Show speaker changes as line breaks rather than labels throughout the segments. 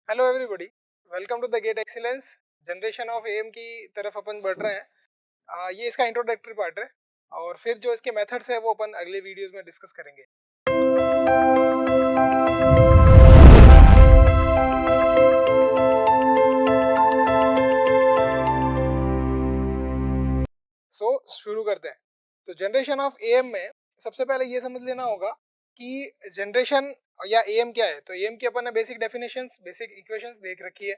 Hello everybody, welcome to the GATE excellence. Generation of AM की तरफ अपन बढ़ रहे हैं। ये इसका इंट्रोडक्टरी पार्ट है और फिर जो इसके मेथड्स है वो अपन अगले वीडियोस में डिस्कस करेंगे। शुरू करते हैं। तो जनरेशन ऑफ एएम में सबसे पहले ये समझ लेना होगा कि जनरेशन या एएम क्या है। तो एएम की अपन ने बेसिक डेफिनेशंस, बेसिक इक्वेशंस देख रखी है।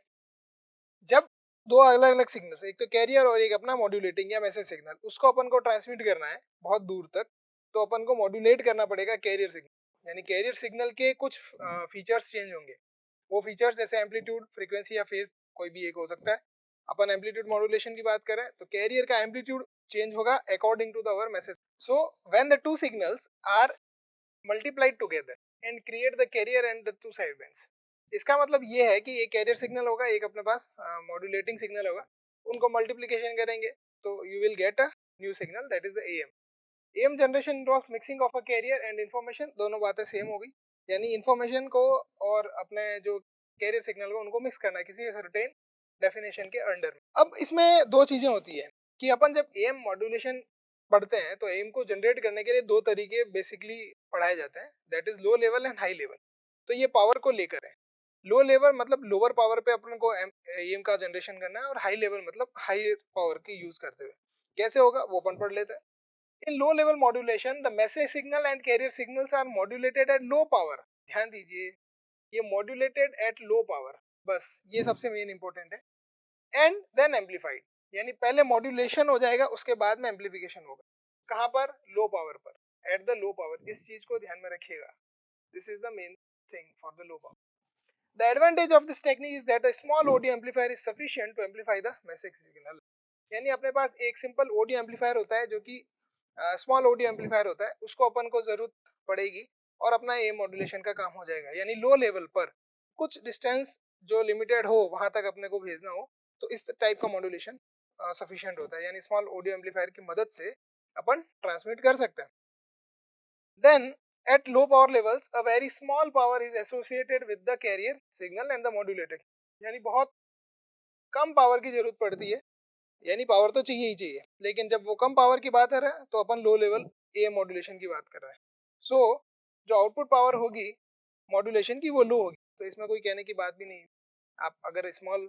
जब दो अलग अलग सिग्नल्स, एक तो कैरियर और एक अपना मॉड्यूलेटिंग या मैसेज सिग्नल, उसको अपन को ट्रांसमिट करना है बहुत दूर तक, तो अपन को मॉड्यूलेट करना पड़ेगा कैरियर सिग्नल। यानी कैरियर सिग्नल के कुछ फीचर्स चेंज होंगे। वो फीचर्स जैसे एम्पलीट्यूड, फ्रीक्वेंसी या फेज, कोई भी एक हो सकता है। अपन एम्पलीट्यूड मॉड्यूलेशन की बात करें तो कैरियर का एम्पलीट्यूड चेंज होगा according to the our message. So when the two signals are multiplied together and create the carrier and the two side bands. इसका मतलब ये है कि एक कैरियर सिग्नल होगा, एक अपने पास मॉड्यूलेटिंग सिग्नल होगा, उनको मल्टीप्लिकेशन करेंगे तो you will get a new signal, that is the AM. AM generation involves mixing of a carrier and information. दोनों बातें सेम हो गई, यानी इन्फॉर्मेशन को और अपने जो कैरियर सिग्नल को उनको मिक्स करना है किसी सर्टेन डेफिनेशन के अंडर में। अब इसमें दो चीजें होती है कि अपन जब एएम मॉड्यूलेशन पढ़ते हैं तो एम को जनरेट करने के लिए दो तरीके बेसिकली पढ़ाए जाते हैं, that is low level and high level. तो ये पावर को लेकर है। लो लेवल मतलब लोअर पावर पे अपन को एम का जनरेशन करना है, और हाई लेवल मतलब हाई पावर की यूज करते हुए। कैसे होगा वो अपन पढ़ लेते हैं। In low level modulation the message signal and carrier signals are modulated at low power. ध्यान दीजिए, ये मॉड्यूलेटेड एट लो पावर, बस ये सबसे मेन इंपॉर्टेंट है। एंड देन एम्पलीफाइड, यानी पहले मॉड्यूलेशन हो जाएगा उसके बाद में एम्पलीफिकेशन होगा। कहां पर? लो पावर पर, एट द लो पावर। इस चीज को ध्यान में रखिएगा, this is the main thing for the low power. The advantage of this technique is that a small audio amplifier is sufficient to amplify the message signal. यानी अपने पास एक simple audio amplifier होता है जो कि स्मॉल ऑडियो एम्पलीफायर होता है, उसको अपन को जरूरत पड़ेगी और अपना ए मॉड्यूलेशन का काम हो जाएगा। यानी लो लेवल पर कुछ डिस्टेंस जो लिमिटेड हो वहां तक अपने को भेजना हो तो इस टाइप का मॉड्यूलेशन सफिशिएंट होता है, यानी स्मॉल ऑडियो एम्पलीफायर की मदद से अपन ट्रांसमिट कर सकते हैं। Then at low power levels, a very small power is associated with the carrier signal and the modulator. यानी बहुत कम पावर की जरूरत पड़ती है, यानी पावर तो चाहिए ही चाहिए, लेकिन जब वो कम पावर की बात कर रहे हैं तो अपन लो लेवल ए मॉड्यूलेशन की बात कर रहे हैं। सो जो आउटपुट पावर होगी मॉड्यूलेशन की वो लो होगी, तो इसमें कोई कहने की बात भी नहीं। आप अगर स्मॉल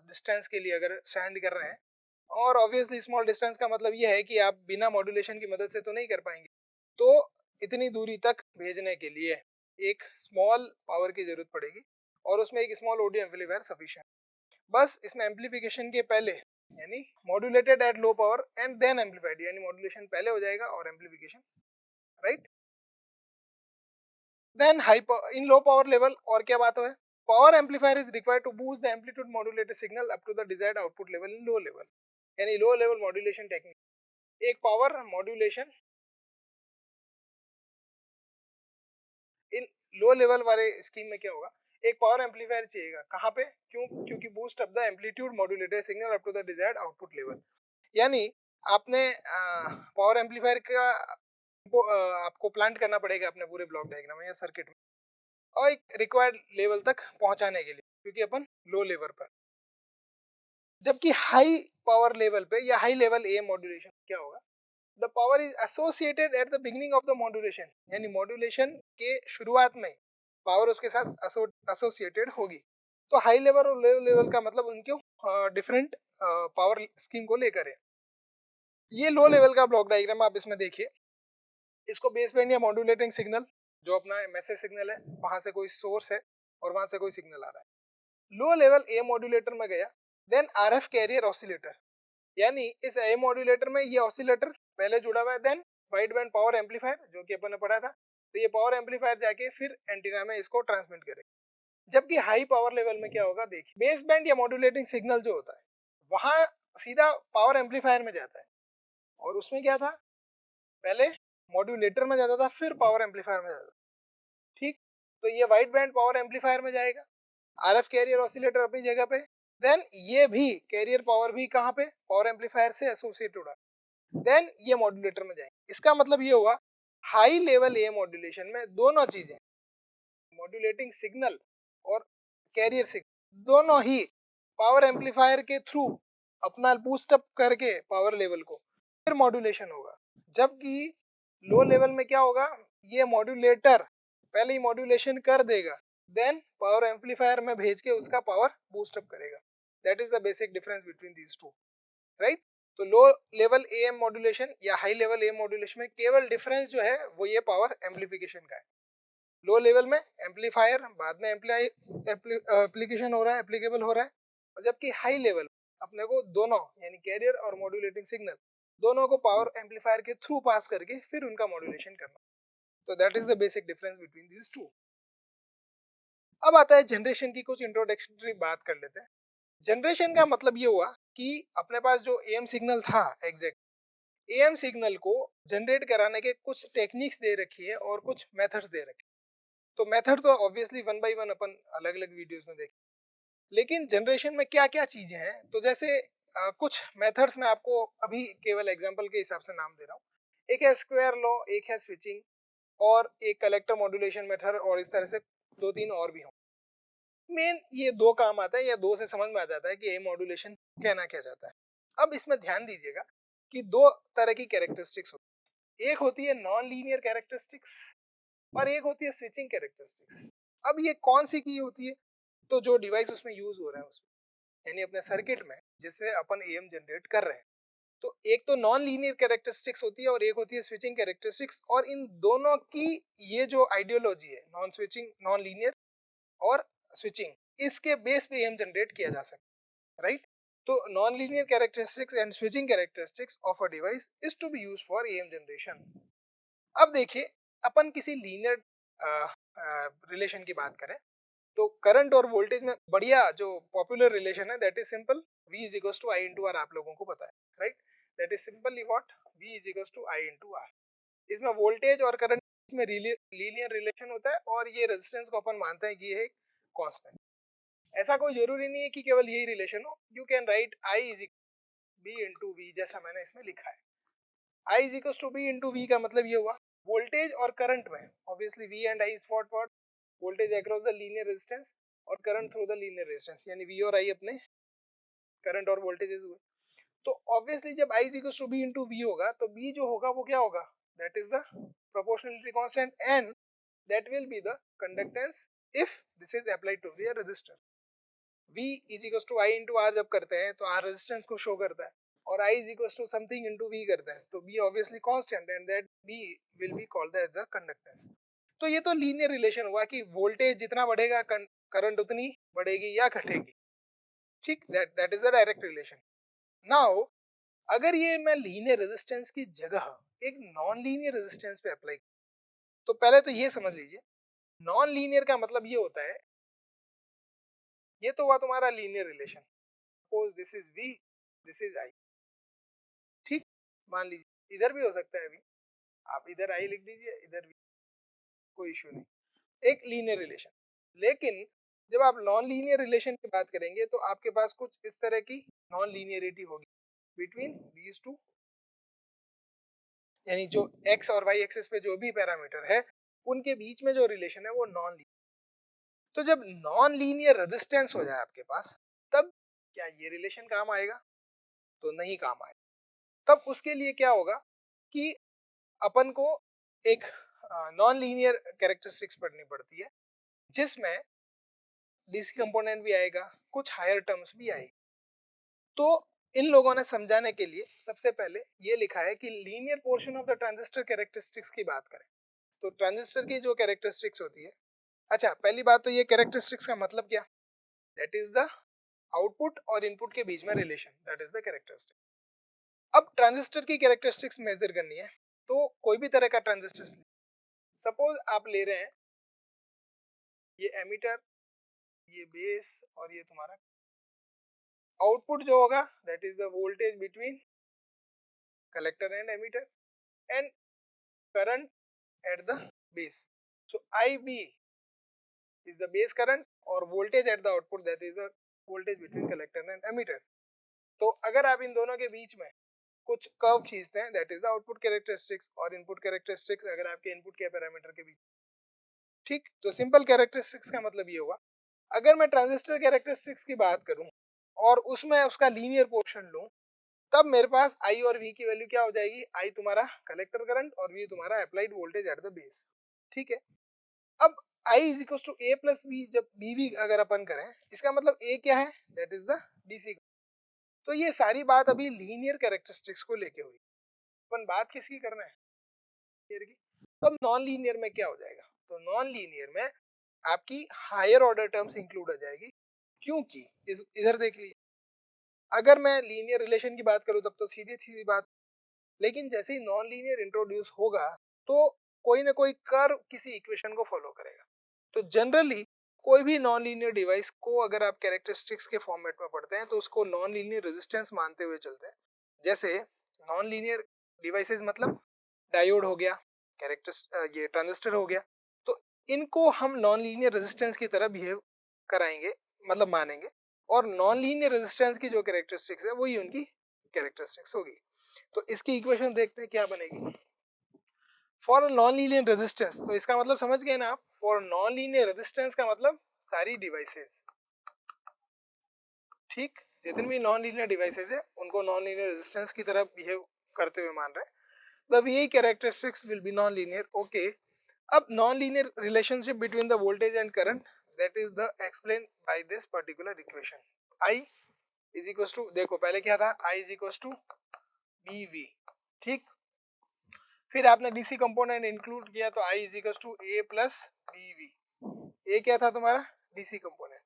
डिस्टेंस के लिए अगर स्टैंड कर रहे हैं, और ऑब्वियसली स्मॉल डिस्टेंस का मतलब ये है कि आप बिना मॉड्यूलेशन की मदद से तो नहीं कर पाएंगे, तो इतनी दूरी तक भेजने के लिए एक स्मॉल पावर की जरूरत पड़ेगी और उसमें एक स्मॉल ऑडियो एम्पलीफायर सफिशिएंट। बस इसमें एम्पलीफिकेशन के पहले यानी modulated at low power and then amplified, यानी मॉड्यूलेशन पहले हो जाएगा और amplification, right. Then high in low power level और क्या बात है, power amplifier is required to boost the amplitude modulated signal up to the desired output level in low level. यानी लो लेवल मॉड्यूलेशन टेक्निक, एक power modulation in low level वाले scheme में क्या होगा, एक पावर एम्पलीफायर चाहिएगा। कहाँ पे? क्योंकि boost up the amplitude modulated signal up to the desired output level. यानी आपने पावर एम्पलीफायर का आपको प्लांट करना पड़ेगा अपने पूरे ब्लॉक डायग्राम या सर्किट में, और एक रिक्वायर्ड लेवल तक पहुंचाने के लिए, क्योंकि अपन लो लेवल पर। जबकि हाई पावर लेवल पे या हाई लेवल ए मॉड्यूलेशन क्या होगा, the power is associated at the beginning of the modulation, यानी मॉड्यूलेशन के शुरुआत में पावर उसके साथ एसोसिएटेड होगी। तो हाई लेवल और लो लेवल का मतलब उनके डिफरेंट पावर स्कीम को लेकर है। ये लो लेवल का ब्लॉक डायग्राम आप इसमें देखिए, इसको बेस बैंड या मॉड्यूलेटिंग सिग्नल, जो अपना मैसेज सिग्नल है, वहां से कोई सोर्स है और वहां से कोई सिग्नल आ रहा है। लो लेवल ए मॉड्यूलेटर में गया, देन आरएफ कैरियर ऑसिलेटर, यानी इस ए मॉड्यूलेटर में ये ऑसिलेटर पहले जुड़ा हुआ है, then wide band power amplifier जो कि अपन ने पढ़ा था, तो ये पावर एम्पलीफायर जाके फिर एंटीना में इसको ट्रांसमिट करेगा। जबकि हाई पावर लेवल में क्या होगा, देखिए बेस बैंड या मॉड्यूलेटिंग सिग्नल जो होता है वहां सीधा पावर एम्पलीफायर में जाता है, और उसमें क्या था, पहले मॉड्यूलेटर में जाता था फिर पावर एम्पलीफायर में जाता था, ठीक। तो ये वाइड बैंड पावर एम्पलीफायर में जाएगा, आरएफ कैरियर ऑसिलेटर अपनी जगह पे, देन ये भी कैरियर पावर भी कहाँ पे, पावर एम्पलीफायर से एसोसिएटेड है, देन ये मॉड्यूलेटर में जाएंगे। इसका मतलब ये हुआ हाई लेवल ए मॉड्यूलेशन में दोनों चीजें, मॉड्यूलेटिंग सिग्नल और कैरियर सिग्नल, दोनों ही पावर एम्पलीफायर के थ्रू अपना बूस्ट अप करके पावर लेवल को फिर मॉड्यूलेशन होगा, जबकि लो लेवल में क्या होगा, ये मॉड्यूलेटर पहले ही मॉड्यूलेशन कर देगा, देन पावर एम्पलीफायर में भेज के उसका पावर बूस्ट अप करेगा। That is the basic difference between these two, right. तो लो लेवल एएम मॉड्यूलेशन या हाई लेवल एएम मॉड्यूलेशन में केवल डिफरेंस जो है वो ये पावर एम्पलीफिकेशन का है। लो लेवल में एम्पलीफायर बाद में एप्लीकेशन हो रहा है, एप्लीकेबल हो रहा है, और जबकि हाई लेवल अपने को दोनों यानी कैरियर और मॉड्यूलेटिंग सिग्नल दोनों को पावर एम्पलीफायर के थ्रू पास करके फिर उनका मॉड्यूलेशन करना। तो that is the basic difference between these two. अब आता है जनरेशन की, कुछ इंट्रोडक्टरी बात कर लेते हैं। जनरेशन का मतलब ये हुआ कि अपने पास जो एएम सिग्नल था, एग्जैक्ट एएम सिग्नल को जनरेट कराने के कुछ टेक्निक्स दे रखी है और कुछ मेथड्स दे रखे। तो मेथड तो ऑब्वियसली वन बाय वन अपन अलग अलग वीडियोस में देखें, लेकिन जनरेशन में क्या क्या चीजें हैं, तो जैसे कुछ मेथड्स में आपको अभी केवल एग्जांपल के हिसाब से नाम दे रहा हूँ। एक है स्क्वायर लॉ, एक है स्विचिंग, और एक कलेक्टर मॉड्यूलेशन मेथड, और इस तरह से दो तीन और भी हों। मेन ये दो काम आता है, या दो से समझ में आ जाता है कि ए मॉड्यूलेशन कहना क्या जाता है। अब इसमें ध्यान दीजिएगा कि दो तरह की कैरेक्टरिस्टिक्स होती है, एक होती है नॉन लीनियर कैरेक्टरिस्टिक्स और एक होती है स्विचिंग कैरेक्टरिस्टिक्स। अब ये कौन सी की होती है, तो जो डिवाइस उसमें यूज हो रहा है उसमें, यानी अपने सर्किट में जिससे अपन एएम जनरेट कर रहे हैं, तो एक तो नॉन लीनियर कैरेक्टरिस्टिक्स होती है और एक होती है स्विचिंग कैरेक्टरिस्टिक्स। और इन दोनों की ये जो आइडियोलॉजी है, नॉन स्विचिंग, नॉन लीनियर और स्विचिंग, इसके बेस पे एएम जनरेट किया जा सकता है, राइट। तो non linear characteristics and switching characteristics of a device is to be used for AM generation. अब देखिए, अपन किसी लीनियर रिलेशन की बात करें तो करंट और वोल्टेज में बढ़िया जो पॉपुलर रिलेशन है that is simple, V is equals to I into R, आप लोगों को पता है, right. That is simply what, V is equals to I into R. इसमें वोल्टेज और करंट में लीनियर रिलेशन होता है, और ये रेजिस्टेंस को अपन मानते हैं कि ये एक कांस्टेंट। ऐसा कोई जरूरी नहीं है कि केवल यही रिलेशन हो, you can write I is B into V, जैसा मैंने इसमें लिखा है। I is equals to B into V का मतलब ये हुआ वोल्टेज और करंट में, obviously V and I is what what, voltage across the linear resistance और current through the linear resistance, यानी V और I अपने करंट और वोल्टेजेस हुए। तो ऑब्वियसली जब I is equals to B into V होगा, तो B जो होगा वो क्या होगा, that is the proportionality constant, and that will be the conductance if this is applied to the resistor. V is equals to I into R जब करते हैं तो R रेजिस्टेंस को शो करता है, और I is equals to something into V करते हैं, तो B obviously constant, and that B will be called as the conductance. तो ये तो लीनियर रिलेशन हुआ कि वोल्टेज जितना बढ़ेगा करंट उतनी बढ़ेगी या घटेगी, ठीक। That is the direct relation. Now अगर ये मैं लीनियर रेजिस्टेंस की जगह एक नॉन लीनियर रेजिस्टेंस पे अप्लाई, तो पहले तो ये समझ लीजिए, नॉन लीनियर का मतलब ये होता है, ये तो हुआ तुम्हारा linear relation, suppose this is V, this is I, ठीक। मान लीजिए इधर भी हो सकता है अभी, आप इधर I लिख दीजिए, इधर भी, कोई इश्यू नहीं, एक लीनियर रिलेशन। लेकिन जब आप नॉन लीनियर रिलेशन की बात करेंगे तो आपके पास कुछ इस तरह की नॉन लीनियरिटी होगी बिटवीन दीज टू, यानी जो x और y एक्सिस पे जो भी पैरामीटर है उनके बीच में जो रिलेशन है वो नॉन लीनियर। तो जब नॉन लीनियर रेजिस्टेंस हो जाए आपके पास, तब क्या ये रिलेशन काम आएगा, तो नहीं काम आएगा। तब उसके लिए क्या होगा कि अपन को एक नॉन लीनियर कैरेक्टरिस्टिक्स पढ़नी पड़ती है, जिसमें डीसी कंपोनेंट भी आएगा, कुछ हायर टर्म्स भी आएगी। तो इन लोगों ने समझाने के लिए सबसे पहले ये लिखा है कि linear portion of the transistor characteristics की बात करें, तो ट्रांजिस्टर की जो कैरेक्टरिस्टिक्स होती है, अच्छा पहली बात तो ये कैरेक्टरिस्टिक्स का मतलब क्या, दैट इज द आउटपुट और इनपुट के बीच में relation, that is the characteristic. अब ट्रांजिस्टर की कैरेक्टरिस्टिक्स मेजर करनी है, तो कोई भी तरह का ट्रांजिस्टर, सपोज आप ले रहे हैं ये एमीटर, ये बेस, और ये तुम्हारा आउटपुट जो होगा that is the voltage between collector and emitter and current at the base. So IB is the base current और voltage at the output that is the voltage between collector and emitter। तो अगर आप इन दोनों के बीच में कुछ curve खींचते हैं that is the output characteristics, और इनपुट कैरेक्टरिस्टिक्स अगर आपके इनपुट के पैरामीटर के बीच, ठीक। तो सिंपल कैरेक्टरिस्टिक्स का मतलब ये हुआ अगर मैं ट्रांजिस्टर कैरेक्टरिस्टिक्स की बात करूं और उसमें उसका लीनियर पोर्शन लूं, तब मेरे पास आई और वी की वैल्यू क्या हो जाएगी, आई तुम्हारा कलेक्टर करंट और वी तुम्हारा applied voltage at the base. ठीक है, अब I is equal to A plus V, जब बी वी अगर अपन करें, इसका मतलब ए क्या है, दैट इज द डीसी। तो ये सारी बात अभी लीनियर कैरेक्टरिस्टिक्स को लेके हुई। अपन बात किसकी करना है, लीनियर की। तो अब नॉन लीनियर में क्या हो जाएगा, तो नॉन लीनियर में आपकी हायर ऑर्डर टर्म्स इंक्लूड हो जाएगी, क्योंकि इधर देख लीजिए, अगर मैं लीनियर रिलेशन की बात करूं तब तो सीधी सीधी बात, लेकिन जैसे ही नॉन लीनियर इंट्रोड्यूस होगा तो कोई ना कोई कर्व किसी इक्वेशन को फॉलो करेगा। तो जनरली कोई भी नॉन लीनियर डिवाइस को अगर आप कैरेक्टरिस्टिक्स के फॉर्मेट में पढ़ते हैं तो उसको नॉन लीनियर रेजिस्टेंस मानते हुए चलते हैं। जैसे नॉन लीनियर डिवाइसेस मतलब डायोड हो गया, ये ट्रांजिस्टर हो गया, तो इनको हम नॉन लीनियर रेजिस्टेंस की तरह बिहेव कराएंगे, मतलब मानेंगे, और नॉन लीनियर रेजिस्टेंस की जो कैरेक्टरिस्टिक्स है वही उनकी कैरेक्टरिस्टिक्स होगी। तो इसकी इक्वेशन देखते हैं क्या बनेगी फॉर नॉन लीनियर रेजिस्टेंस। तो इसका मतलब समझ गए ना आप, फॉर नॉन लीनियर रेजिस्टेंस का मतलब सारी डिवाइसेस, ठीक, जितने भी नॉन लीनियर डिवाइसेस है उनको नॉन लीनियर रेजिस्टेंस की तरह बिहेव करते हुए मान रहे हैं, the VA characteristics will be non-linear. Okay. अब non-linear relationship between the voltage and current, that is the explained by this particular equation. I is equals to, देखो पहले क्या था, I is equals to BV, ठीक, फिर आपने DC component include किया तो I is equals to A plus BV। A क्या था तुम्हारा DC कंपोनेंट,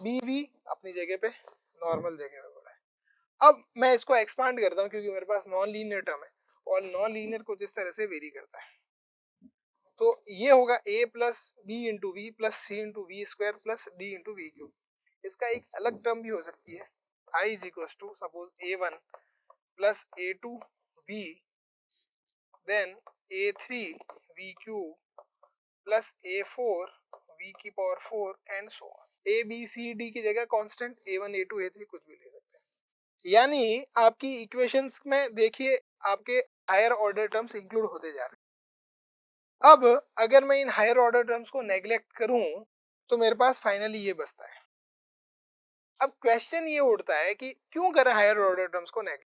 BV अपनी जगह पे नॉर्मल जगह पे पड़ा है। अब मैं इसको एक्सपांड करता हूँ क्योंकि मेरे पास नॉन लीनियर टर्म है और नॉन लीनियर कुछ इस तरह से वेरी करता है। तो ये होगा a plus B into V plus C into V square plus D into V cube. इसका एक अलग टर्म भी हो सकती है, i is equal to suppose a1 plus a2 v then a3 v cube plus a4 v की power 4 and so on. a b c d की जगह कांस्टेंट a1 a2 a3 कुछ भी ले सकते हैं। यानी आपकी इक्वेशंस में देखिए आपके हायर ऑर्डर टर्म्स इंक्लूड होते जा रहे हैं। अब अगर मैं इन हायर ऑर्डर टर्म्स को नेग्लेक्ट करूं तो मेरे पास फाइनली ये बचता है। अब क्वेश्चन ये उठता है कि क्यों करें हायर ऑर्डर टर्म्स को नेग्लेक्ट।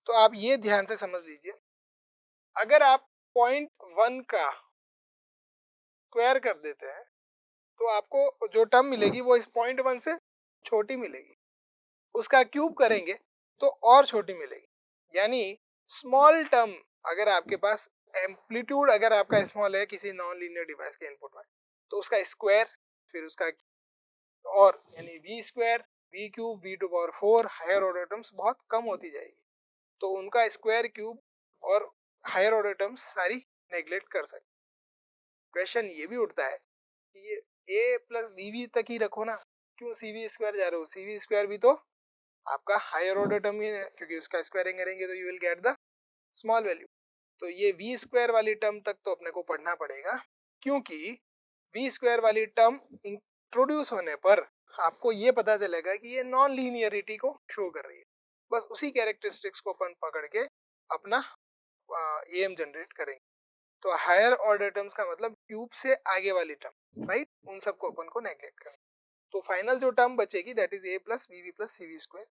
तो आप ये ध्यान से समझ लीजिए, अगर आप 0.1 का स्क्वायर कर देते हैं तो आपको जो टर्म मिलेगी वो इस 0.1 से छोटी मिलेगी, उसका क्यूब करेंगे तो और छोटी मिलेगी। यानी स्मॉल टर्म, अगर आपके पास एम्पलीट्यूड अगर आपका स्मॉल है किसी नॉन लीनियर डिवाइस के इनपुट में, तो उसका स्क्वायर फिर उसका और यानी V square V cube V to power 4 higher order terms बहुत कम होती जाएगी, तो उनका स्क्वायर क्यूब और हायर ऑर्डर टर्म्स सारी नेग्लेक्ट कर सकते। क्वेश्चन ये भी उठता है कि ये ए प्लस वी तक ही रखो ना, क्यों सी वी स्क्वायर जा रहे हो, सी वी स्क्वायर भी तो आपका हायर ऑर्डर टर्म ही है, क्योंकि उसका स्क्वायरिंग करेंगे तो you will get the small value. तो ये वी स्क्वायर वाली टर्म तक तो अपने को पढ़ना पड़ेगा, क्योंकि वी स्क्वायर वाली टर्म इंट्रोड्यूस होने पर आपको ये पता चलेगा कि ये नॉन लीनियरिटी को शो कर रही है। बस उसी कैरेक्टरिस्टिक्स को अपन पकड़ के अपना एम जनरेट करेंगे। तो हायर ऑर्डर टर्म्स का मतलब क्यूब से आगे वाली टर्म, राइट, उन सबको अपन को नेग्लेक्ट करें। तो फाइनल जो टर्म बचेगी that is A plus B V plus C V square.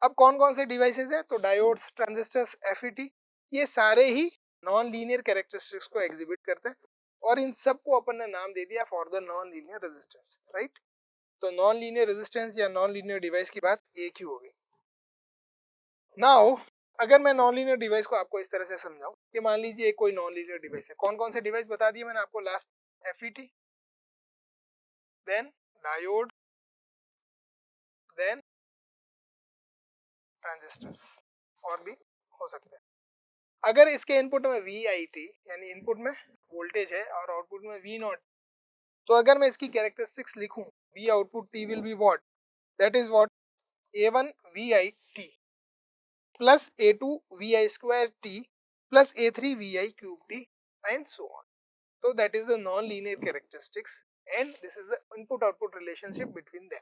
अब कौन कौन से डिवाइसेस हैं, तो डायोड्स, ट्रांजिस्टर्स, एफईटी, ये सारे ही नॉन लीनियर कैरेक्टरिस्टिक्स को एग्जिबिट करते हैं और इन सबको अपन ने नाम दे दिया for the non linear resistance, right. तो नॉन लीनियर रेजिस्टेंस या नॉन लीनियर डिवाइस की बात एक ही हो गई। नाउ अगर मैं नॉन लीनियर डिवाइस को आपको इस तरह से समझाऊं कि मान लीजिए कोई नॉन लीनियर डिवाइस है, कौन कौन से डिवाइस बता दिए मैंने आपको last, FET, then diode, then transistors, और भी हो सकते हैं। अगर इसके इनपुट में वी आई टी यानी इनपुट में वोल्टेज है और आउटपुट में वी नॉट, तो अगर मैं इसकी कैरेक्टरिस्टिक्स लिखूं, V output T will be what, that is what a1 vi t plus a2 vi square t plus a3 vi cube t and so on. तो that is the non linear characteristics and this is the input output relationship between them.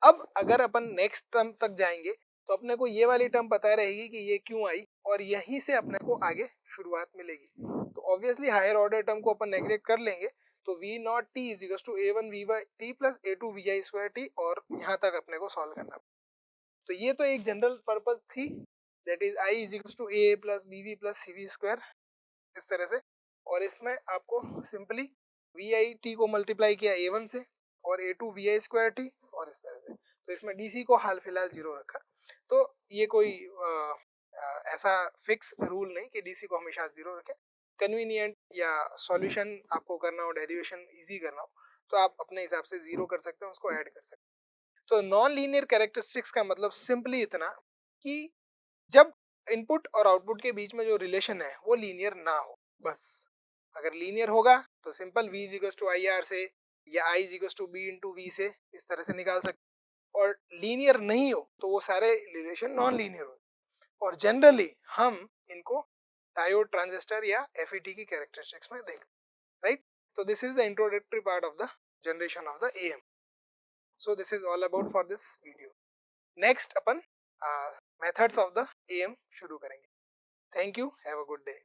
अब अगर अपन next term तक जाएंगे तो अपने को ये वाली टर्म पता रहेगी कि ये क्यों आई और यहीं से अपने को आगे शुरुआत मिलेगी। तो ऑब्वियसली हायर ऑर्डर टर्म को अपन नेग्लेक्ट कर लेंगे तो V not T is equal to A1 VY T plus A2 VI square T, और यहाँ तक अपने को सॉल्व करना। तो ये तो एक जनरल पर्पस थी, that is I is equal to AA plus BB plus CV square, इस तरह से। और इसमें आपको सिंपली VI टी को मल्टीप्लाई किया A1 से और A2 VI स्क्वायर टी, और इस तरह से। तो इसमें DC को हाल फिलहाल 0 रखा। तो ये कोई ऐसा फिक्स रूल नहीं कि DC को हमेशा 0 रखें। कन्वीनियंट या सॉल्यूशन आपको करना हो, डेरिवेशन इजी करना हो, तो आप अपने हिसाब से 0 कर सकते हैं, उसको ऐड कर सकते हैं। तो नॉन लीनियर कैरेक्टरिस्टिक्स का मतलब सिंपली इतना कि जब इनपुट और आउटपुट के बीच में जो रिलेशन है वो लीनियर ना हो, बस। अगर लीनियर होगा तो simple V equals to IR से या I equals to B into V से इस तरह से निकाल सकते, और लीनियर नहीं हो तो वो सारे रिलेशन नॉन लीनियर हो। और जनरली हम इनको डायोड, ट्रांजिस्टर या FET की कैरेक्टरिस्टिक्स में देखते हैं, राइट। तो this is the introductory part of the generation of the AM. So this is all about for this video. Next upon methods of the AM शुरू करेंगे. Thank you. Have a good day.